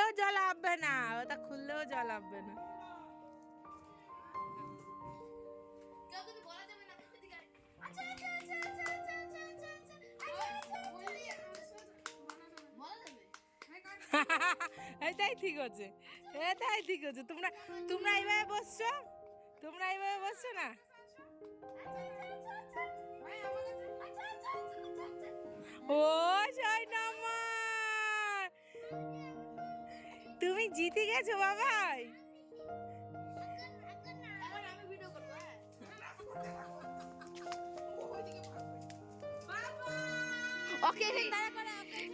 খুললেও জল আসবে না, ওটা খুললেও জল আসবে না। এটাই ঠিক আছে, এটাই ঠিক আছে। তোমরা তোমরা এইভাবে বসছো, তোমরা এইভাবে বসছো না। ও সৈনামা, তুমি জিতে গেছো বাবাই।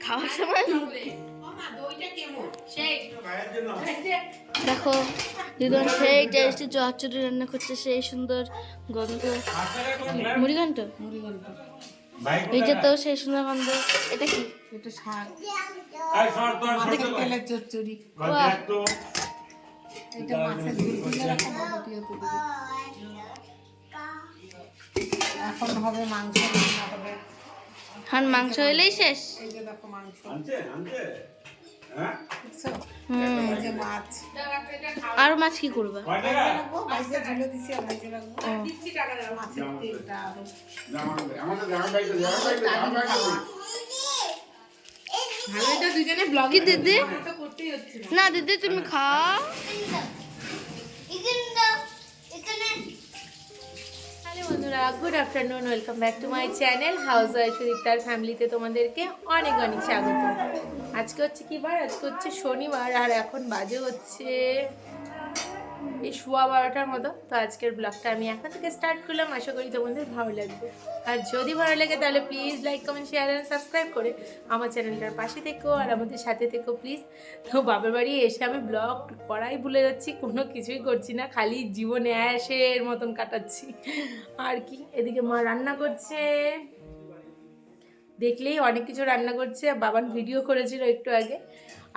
খাওয়ার সময় দেখো দিদন সেই টেস্টি চচ্চড়ি রান্না করছে, সেই সুন্দর গন্ধ। মুড়িঘণ্ট, এইটা তো সেই সুন্দর গন্ধ। এটা কি? এটা শাক, এটা তেলের চচ্চড়ি, এটা মাছের ঝোল দিয়ে রাখা বাবুটিও তুলে দিই। এখন হবে মাংস রান্না হবে। হান মাংস হইলেই শেষ। এই যে দেখো মাংস, হ্যাঁ দেখছো? হুম, এই যে মাছ আর মাছ কি করবা? ভাজে রাখবো, ভাজে ঝুলে দিছি আর ভাজে রাখবো। মাছের তেলটা আরো ভালো। এটা দুজনে ব্লগ কি দিদি? করতেই হচ্ছে না। না দিদি তুমি খাও। হ্যালো বন্ধুরা, good afternoon, welcome back to my channel house wife সুদীপ্তার ফ্যামিলিতে তোমাদেরকে অনেক অনেক স্বাগত। আজকে হচ্ছে কি বার? আজকে হচ্ছে শনিবার, আর এখন বাজে হচ্ছে এই 12:15 মতো। তো আজকের ব্লগটা আমি এখন থেকে স্টার্ট করলাম, আশা করি তোমাদের ভালো লাগবে। আর যদি ভালো লাগে তাহলে please like, comment, share and subscribe করে আমার চ্যানেলটার পাশে থেকো আর আমাদের সাথে থেকো প্লিজ। তো বাবার বাড়ি এসে আমি ব্লগ করাই ভুলে যাচ্ছি, কোনো কিছুই করছি না, খালি জীবনে অ্যাশের মতন কাটাচ্ছি আর কি। এদিকে মা রান্না করছে, দেখলেই অনেক কিছু রান্না করছে। বাবান ভিডিও করেছিল একটু আগে।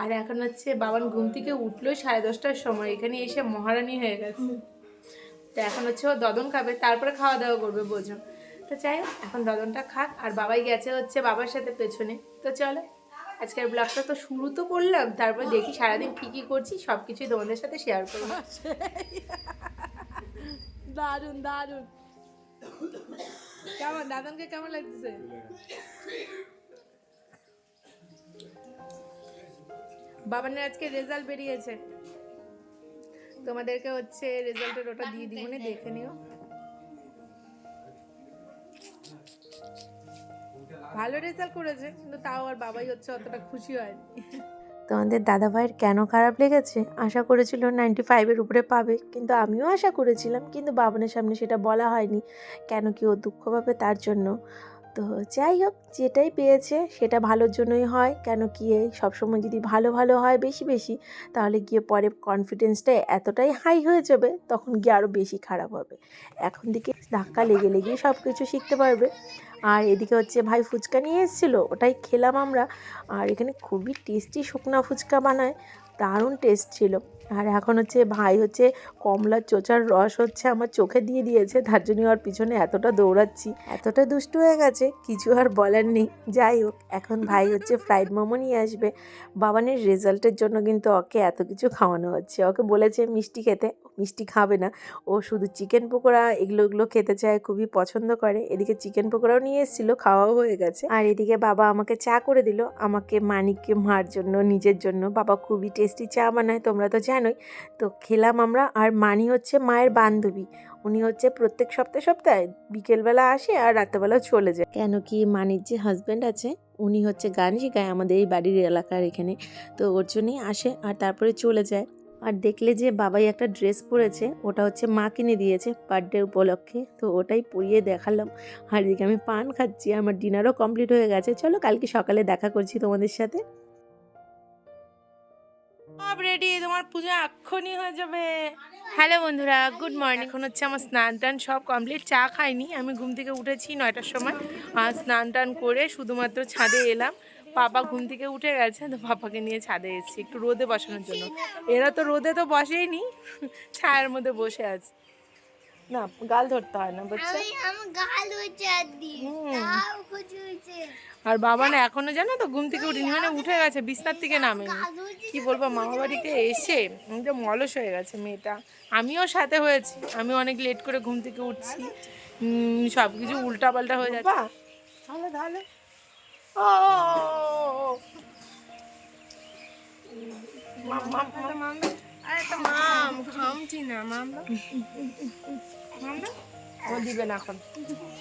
আর এখন হচ্ছে বাবান ঘুম থেকে উঠলো 10:30টার সময়, এখানে এসে মহারানী হয়ে গেছে। তো এখন হচ্ছে ও দদন খাবে, তারপরে খাওয়া দাওয়া করবে বোঝো। তো চাই এখন দদনটা খাক, আর বাবাই গেছে হচ্ছে বাবার সাথে পেছনে। তো চলো আজকের ব্লগটা তো শুরু তো করলাম, তারপর দেখি সারাদিন কী কী করছি সব কিছুই তোমাদের সাথে শেয়ার করবো। দারুন দারুন। কেমন দাদনকে কেমন লাগতেছে? বাবানের আজকে রেজাল্ট বেরিয়েছে, তোমাদেরকে হচ্ছে রেজাল্টের ওটা দিয়ে দিব, না দেখে নিও। ভালো রেজাল্ট করেছে, কিন্তু তাও আর বাবাই হচ্ছে অতটা খুশি হয়নি। তোমাদের দাদাভাইয়ের কেন খারাপ লেগেছে? আশা করেছিল 95-এর উপরে পাবে, কিন্তু আমিও আশা করেছিলাম, কিন্তু বাবানের সামনে সেটা বলা হয়নি, কেন কি ও দুঃখ পাবে তার জন্য। তো যাই হোক, যেটাই পেয়েছে সেটা ভালোর জন্যই হয়, কেন কি এই সবসময় যদি ভালো ভালো হয় বেশি বেশি, তাহলে গিয়ে পরে কনফিডেন্সটা এতটাই হাই হয়ে যাবে, তখন গিয়ে আরও বেশি খারাপ হবে। এখন থেকে ধাক্কা লেগে লেগেই সব কিছু শিখতে পারবে। আর এদিকে হচ্ছে ভাই ফুচকা নিয়ে এসেছিলো, ওটাই খেলাম আমরা। আর এখানে খুবই টেস্টি শুকনা ফুচকা বানায়, দারুণ টেস্ট ছিল। আর এখন হচ্ছে ভাই হচ্ছে কমলার চোচার রস হচ্ছে আমার চোখে দিয়ে দিয়েছে, তার জন্য আর পিছনে এতটা দৌড়াচ্ছি, এতটা দুষ্টু হয়ে গেছে কিছু আর বলার নেই। যাই হোক, এখন ভাই হচ্ছে ফ্রাইড মোমো নিয়ে আসবে। বাবানের রেজাল্টের জন্য কিন্তু ওকে এত কিছু খাওয়ানো হচ্ছে। ওকে বলেছে মিষ্টি খেতে, মিষ্টি খাবে না, ও শুধু চিকেন পকোড়া এগুলো খেতে চায়, খুবই পছন্দ করে। এদিকে চিকেন পকোড়াও নিয়ে এসেছিলো, খাওয়াও হয়ে গেছে। আর এদিকে বাবা আমাকে চা করে দিল, আমাকে মানিককে মার জন্য, নিজের জন্য। বাবা খুবই টেস্টি চা বানায়, তোমরা তো জানোই। তো খেলাম আমরা। আর মানি হচ্ছে মায়ের বান্ধবী, উনি হচ্ছে প্রত্যেক সপ্তাহে বিকেলবেলা আসে আর রাত্রেবেলাও চলে যায়, কেন কি মানির যে হাজব্যান্ড আছে উনি হচ্ছে গান শেখায় আমাদের এই বাড়ির এলাকার এখানে, তো ওর জন্যই আসে আর তারপরে চলে যায়। আর দেখলে যে বাবাই একটা ড্রেস পরেছে, ওটা হচ্ছে মা কিনে দিয়েছে বার্থডে উপলক্ষে, তো ওটাই পরিয়ে দেখালাম। আর এদিকে আমি পান খাচ্ছি, আমার ডিনারও কমপ্লিট হয়ে গেছে। চলো কালকে সকালে দেখা করছি তোমাদের সাথে। সব রেডি, তোমার পূজা এক্ষুনি হয়ে যাবে। হ্যালো বন্ধুরা, গুড মর্নিং। এখন হচ্ছে আমার স্নান টান সব কমপ্লিট, চা খাইনি, আমি ঘুম থেকে উঠেছি 9টার সময়। আর স্নান টান করে শুধুমাত্র ছাদে এলাম। পাপা ঘুম থেকে উঠে গেছে, তো পাপাকে নিয়ে ছাদে এসেছি একটু রোদে বসানোর জন্য। এরা তো রোদে তো বসেই নি, ছায়ের মধ্যে বসে আছে। না গাল ধরতে হয় না বুঝছো। আমার গাল হয়েছে আর দিয়ে তাও খুশি হয়েছে। আর বাবা না এখনো জানো তো ঘুম থেকে উঠিনি, মানে উঠে গেছে, বিছনার থেকে নামেনি। কি বলবো, মামা বাড়িতে এসে একদম অলস হয়ে গেছে মেয়েটা। আমিও সাথে হয়েছি, আমি অনেক লেট করে ঘুম থেকে উঠছি, সব কিছু উল্টা পাল্টা হয়ে যাচ্ছে। তাহলে তাহলে ও ও দিবে না এখন,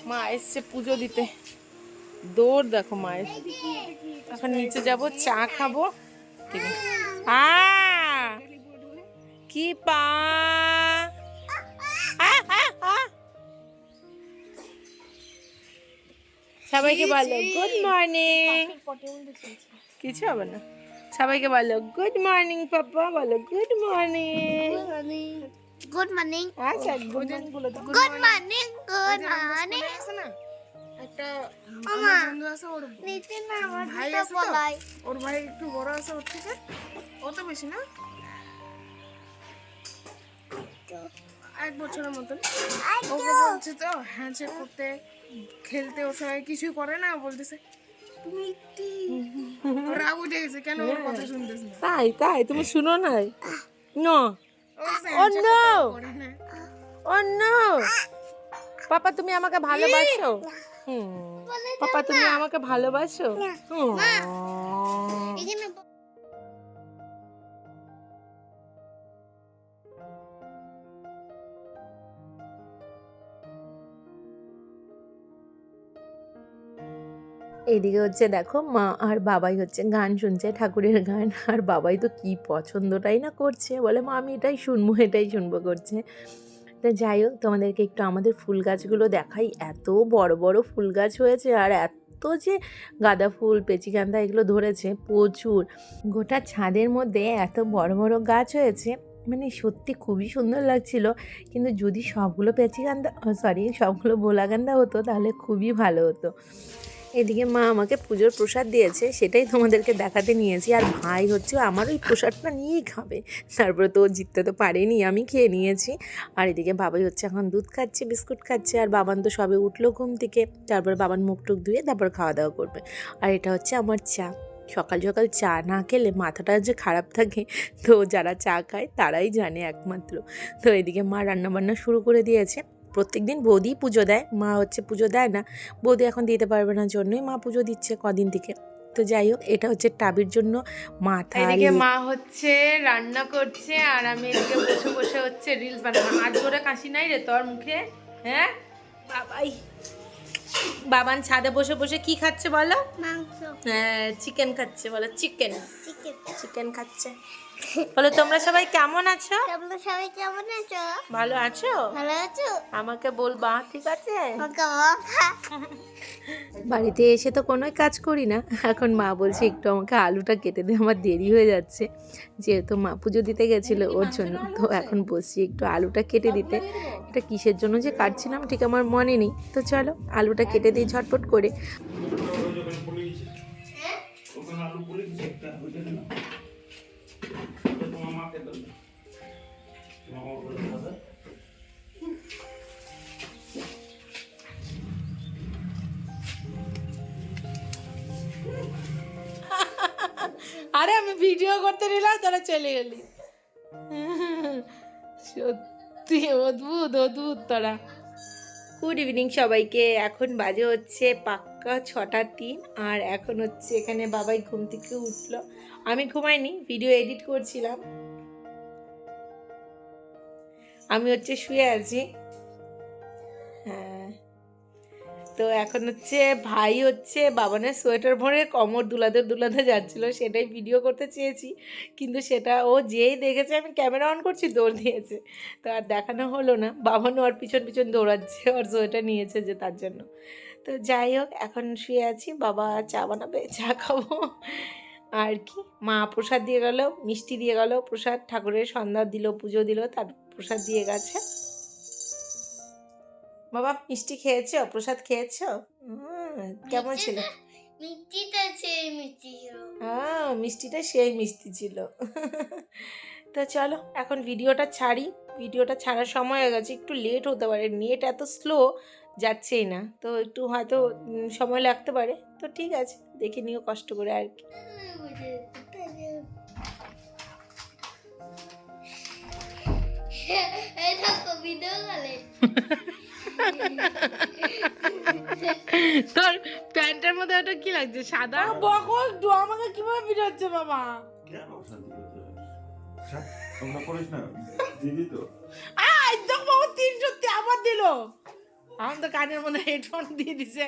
মা এসছে পুজো দিতে, দৌড় দেখো মায়ের। এখন নিচে যাব, চা খাবো, ঠিক আছে। কি পা সবাইকে বলো গুড মর্নিং। কিছু হবে না, সবাইকে বলো গুড মর্নিং। পাপা বলো গুড মর্নিং। গুড মর্নিং আচ্ছা গুড মর্নিং বলে দাও। গুড মর্নিং গুড মর্নিং একটা মামা বন্ধু আছে, ওর নিচে না আমার ভাই দুটো আছে তো? পলাই ওর ভাই একটু বড় আছে ওর থেকে, অত বেশি না, 1 বছরের মতন। ওকে বলছে তো হ্যান্ডশেক করতে, খেলতে, ওর সঙ্গে কিছুই করে না, বলতেছে তুমি কি, ওর রাগ উঠে গেছে, কেন ওর কথা শুনতেছে না। তাই তাই তুমি শুনো নাই? নো ও বলছে, ও handshake নো করতে করে না। ও নো। পাপা তুমি আমাকে ভালোবাসো? পাপা তুমি আমাকে ভালোবাসো? এখানে এইদিকে হচ্ছে দেখো মা আর বাবাই হচ্ছে গান শুনছে, ঠাকুরের গান। আর বাবাই তো কি পছন্দটাই না করছে, বলে মা আমি এটাই শুনবো করছে। তা যাই হোক, তোমাদেরকে একটু আমাদের ফুল গাছগুলো দেখাই। এত বড় বড় ফুল গাছ হয়েছে, আর এত যে গাঁদা ফুল, পেচিকান্দা এগুলো ধরেছে প্রচুর। গোটা ছাদের মধ্যে এত বড় বড় গাছ হয়েছে, মানে সত্যি খুবই সুন্দর লাগছিল। কিন্তু যদি সবগুলো পেচিকান্দা সবগুলো ভোলাগান্দা হতো তাহলে খুবই ভালো হতো। এদিকে মা আমাকে পুজোর প্রসাদ দিয়েছে, সেটাই তোমাদেরকে দেখাতে নিয়েছি। আর ভাই হচ্ছে আমার ওই প্রসাদটা নিয়েই খাবে, তারপরে তো জিততে তো পারেনি, আমি খেয়ে নিয়েছি। আর এদিকে বাবাই হচ্ছে এখন দুধ খাচ্ছে, বিস্কুট খাচ্ছে। আর বাবান তো সবে উঠলো ঘুম থেকে, তারপর বাবান মুখ টুক ধুয়ে তারপর খাওয়া দাওয়া করবে। আর এটা হচ্ছে আমার চা। সকাল সকাল চা না খেলে মাথাটা যে খারাপ থাকে, তো যারা চা খায় তারাই জানে একমাত্র। তো এদিকে মা রান্নাবান্না শুরু করে দিয়েছে। প্রত্যেকদিন বৌদি পুজো দেয়, মা হচ্ছে পুজো দেয় না। বৌদি এখন দিতে পারবে না জন্যই মা পুজো দিচ্ছে কদিন থেকে। তো যাই হোক, এটা হচ্ছে টাবির জন্য মাথা। এদিকে মা হচ্ছে রান্না করছে, আর আমি এদিকে বসে বসে হচ্ছে রিলস বানাবো। আজ করে কাশি নাই রে তোর মুখে? হ্যাঁ বাবাই, বাবান ছাদে বসে বসে কি খাচ্ছে বলো? মাংস হ্যাঁ চিকেন খাচ্ছে, বলো চিকেন চিকেন। চিকেন খাচ্ছে। বলো তোমরা সবাই কেমন আছো? তোমরা সবাই কেমন আছো? ভালো আছো? ভালো আছো? আমাকে বলবা, ঠিক আছে? আমাকে বাবা বাড়িতে এসে তো কোনোই কাজ করি না, এখন মা বলছে একটু আমাকে আলুটা কেটে দে, আমার দেরি হয়ে যাচ্ছে, যেহেতু মা পুজো দিতে গেছিলো ওর জন্য। তো এখন বসছি একটু আলুটা কেটে দিতে। এটা কিসের জন্য যে কাটছিলাম ঠিক আমার মনে নেই। তো চলো আলুটা কেটে দিই ঝটপট করে। ওখানে আলু পুরি দিচ্ছে একটা, ওইটা না তোমার মাকে দেবে, মামা বলে দাদা। আরে আমি ভিডিও করতে নিলাম, তোরা চলে গেলি। সত্যি অদ্ভুত অদ্ভুত তোরা। গুড ইভিনিং সবাইকে। এখন বাজে হচ্ছে পাক্কা 6:03, আর এখন হচ্ছে এখানে বাবাই ঘুম থেকে উঠলো। আমি ঘুমাইনি, ভিডিও এডিট করছিলাম। আমি হচ্ছে শুয়ে আছি। হ্যাঁ, তো এখন হচ্ছে ভাই হচ্ছে বাবানের সোয়েটার ভরে কোমর দুলাতে যাচ্ছিল, সেটাই ভিডিও করতে চেয়েছি, কিন্তু সেটা ও যেই দেখেছে আমি ক্যামেরা অন করছি দৌড় দিয়েছে, তো আর দেখানো হলো না। বাবানও ওর পিছন পিছন দৌড়াচ্ছে, ওর সোয়েটার নিয়েছে যে তার জন্য। তো যাই হোক, এখন শুয়ে আছি, বাবা চা বানাবে, চা খাবো। আর কি, মা প্রসাদ দিয়ে গেল, মিষ্টি দিয়ে গেল, প্রসাদ ঠাকুরের সন্ধ্যা দিল, পুজো দিল, তার প্রসাদ দিয়ে গেছে। বাবা মিষ্টি খেয়েছো, প্রসাদ খেয়েছো? কেমন ছিল? মিষ্টিটা সেই মিষ্টি ছিল। হ্যাঁ মিষ্টিটা সেই মিষ্টি ছিল। তো চলো এখন ভিডিওটা ছাড়ি, ভিডিওটা ছাড়ার সময় হয়ে গেছে, একটু লেট হতে পারে, নেট এত স্লো যাচ্ছেই না, তো একটু হয়তো সময় লাগতে পারে, তো ঠিক আছে দেখে নিও কষ্ট করে আর কি। এটা কবিতা বলে তোর প্যান্টের মধ্যে ওটা কি লাগছে সাদা? বকল আমাকে কিভাবে বিরোচ্ছে বাবা? কেন শান্তি করতে হবে? তোমরা করিস না দিদি তো আই দেখ বাবা 300 আবার দিলো, আমার তো কানের মধ্যে হেডফোন দিয়ে দিছে।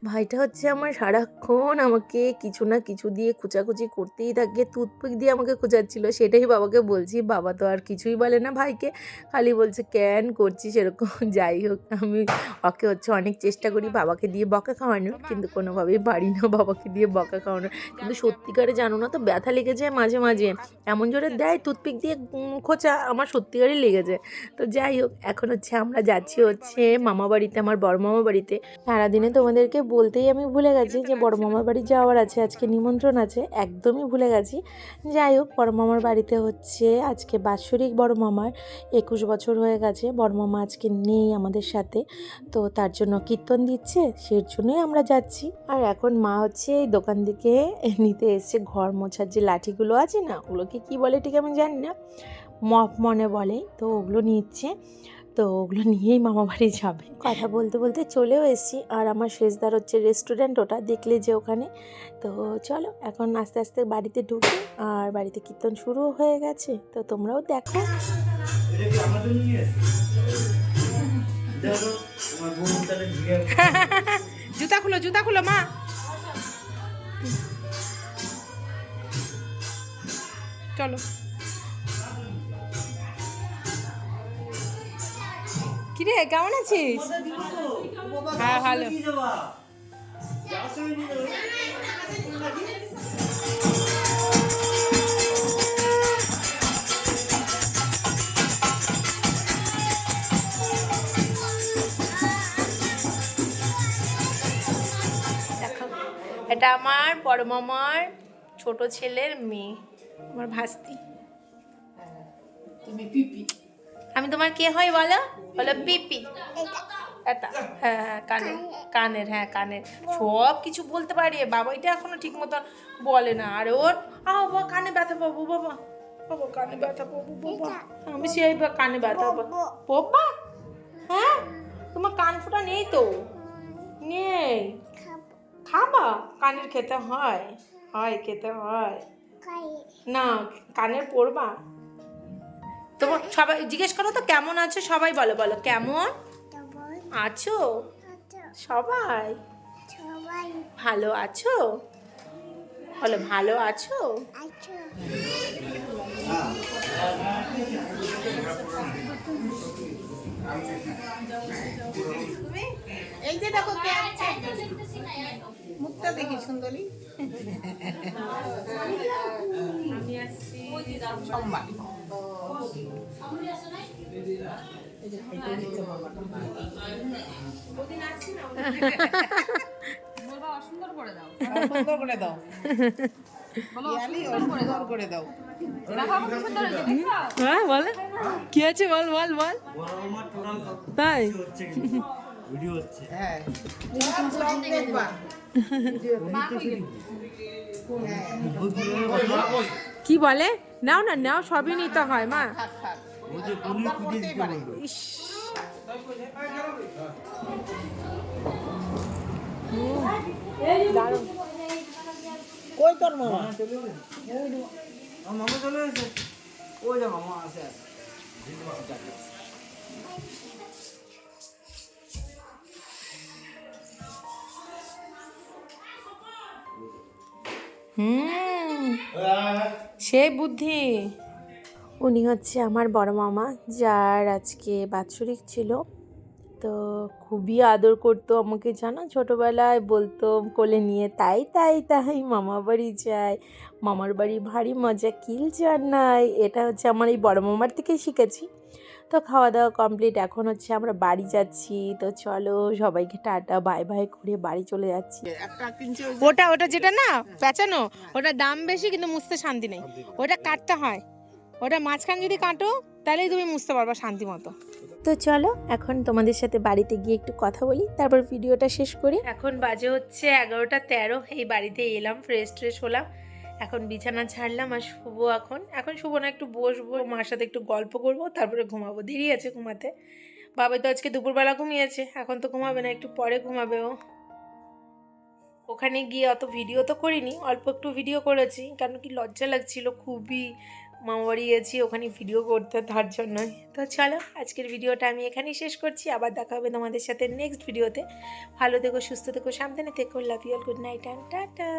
ভাইটা হচ্ছে আমার সারাক্ষণ আমাকে কিছু না কিছু দিয়ে খোঁচাখুচি করতেই থাকে, টুথপিক দিয়ে আমাকে খোঁচাচ্ছিল, সেটাই বাবাকে বলছি, বাবা তো আর কিছুই বলে না ভাইকে, খালি বলছে কেন করছিস এরকম। যাই হোক আমি ওকে হচ্ছে অনেক চেষ্টা করি বাবাকে দিয়ে বকা খাওয়ানোর, কিন্তু কোনোভাবেই পারি না বাবাকে দিয়ে বকা খাওয়ানোর, কিন্তু সত্যিকারে জানো না তো ব্যথা লেগে যায় মাঝে মাঝে, এমন জোরে দেয় টুথপিক দিয়ে খোঁচা, আমার সত্যিকারই লেগে যায়। তো যাই হোক এখন হচ্ছে আমরা যাচ্ছি হচ্ছে মামা বাড়িতে, আমার বড় মামা বাড়িতে। সারাদিনে তোমাদেরকে বলতেই আমি ভুলে গেছি যে বড় মামার বাড়ি যাওয়ার আছে, আজকে নিমন্ত্রণ আছে, একদমই ভুলে গেছি। যাই হোক বড় মামার বাড়িতে হচ্ছে আজকে বাৎসরিক, বড় মামার 21 বছর হয়ে গেছে, বড় মামা আজকে নেই আমাদের সাথে, তো তার জন্য কীর্তন দিচ্ছে, সেই জন্যই আমরা যাচ্ছি। আর এখন মা হচ্ছে এই দোকান থেকে নিতে এসছে ঘর মোছার যে লাঠিগুলো আছে না, ওগুলোকে কি বলে ঠিক আমি জানি না, মপ মনে বলে, তো ওগুলো নিচ্ছে, তো ওগুলো নিয়েই মামা বাড়ি যাবে। কথা বলতে বলতে চলেও এসেছি, আর আমার শেষদার হচ্ছে রেস্টুরেন্ট, ওটা দেখলে যে ওখানে। তো চলো এখন আস্তে আস্তে বাড়িতে ঢুকি, আর বাড়িতে কীর্তন শুরু হয়ে গেছে, তো তোমরাও দেখো। এটা কি আমার জন্য নিয়ে দেখো আমার বোন তাহলে ভিড়ে জুতা খুলো মা। চলো কিরে কেমন আছিস? হ্যাঁ ভালো। দেখো এটা আমার বড় মামার ছোট ছেলের মেয়ে, আমার ভাস্তি। তুমি পিপি, আমি তোমার কে হয় বলো? বলো পিপি। এটা হ্যাঁ কানের হ্যাঁ কানের সব কিছু বলতে পারি, বাবা এটা এখনো ঠিক মতন বলে না, আর ওর বাবা কানে ব্যথা পাবো, বাবা বাবা কানে ব্যথা পাবো, বাবা আমি সেই কানে ব্যথা পাবো বাবা। হ্যাঁ তোমার কান ফোঁটা নেই তো? নেই, খাবা? কানের খেতে হয়, খেতে হয় না, কানের পড়বা। তোমার সবাই জিজ্ঞেস করো তো কেমন আছো, সবাই বলো বলো কেমন আছো, সবাই ভালো আছো, বলো ভালো আছো। এই যে দেখো কে আছে, মুখটা দেখি সুন্দরী। আমি আসছি সোমবার সুন্দর করে দাও, সুন্দর করে দাও, সুন্দর করে দাও। হ্যাঁ বলে কি আছে, বল বল বল। তাই ভিডিও হচ্ছে হ্যাঁ কি বলে? নাও না নাও, সবই নিতে হয় মা। ওই যে পুলিশ খুঁজে দিতে বলবে ইস দারুণ। কই তোর মামা? মামা চলে এসে ওই যে মামা আছে সে বুদ্ধি। উনি হচ্ছে আমার বড় মামা, যার আজকে বাৎসরিক ছিল, তো খুবই আদর করতো আমাকে, জানো ছোটোবেলায় বলতো কোলে নিয়ে তাই তাই তাই মামা বাড়ি যাই, মামার বাড়ি ভারী মজা, কিল চার নাই, এটা হচ্ছে আমার এই বড় মামার থেকেই শিখেছি। তো খাওয়া দাওয়া কমপ্লিট, এখন হচ্ছে আমরা বাড়ি যাচ্ছি, তো চলো সবাইকে টাটা বাই বাই করে বাড়ি চলে যাচ্ছি। একটা কিনছে ওটা যেটা না পেঁচানো, ওটা দাম বেশি কিন্তু মুছতে শান্তি নেই, ওটা কাটতে হয়, ওটা মাঝখান যদি কাটো তাহলেই তুমি মুছতে পারবা শান্তি মতো। তো চলো এখন তোমাদের সাথে বাড়িতে গিয়ে একটু কথা বলি, তারপর ভিডিওটা শেষ করি। এখন বাজে হচ্ছে 11টা 13। এই বাড়িতে এলাম, ফ্রেশ হলাম, এখন বিছানা ছাড়লাম আর শুবো। এখন শুবো না, একটু বসবো, মার সাথে একটু গল্প করবো, তারপরে ঘুমাবো। দেরি আছে ঘুমাতে। বাবা তো আজকে দুপুরবেলা ঘুমিয়েছে, এখন তো ঘুমাবে না, একটু পরে ঘুমাবে ও। ওখানে গিয়ে অত ভিডিও তো করিনি, অল্প একটু ভিডিও করেছি, কারণ কি লজ্জা লাগছিল খুবই, মামাবাড়ি গেছি ওখানে ভিডিও করতে, তার জন্যই। তো চলো আজকের ভিডিওটা আমি এখানেই শেষ করছি, আবার দেখা হবে তোমাদের সাথে নেক্সট ভিডিওতে। ভালো থেকো, সুস্থ থেকো, সাবধানে থেকো, love you all, good night and tata.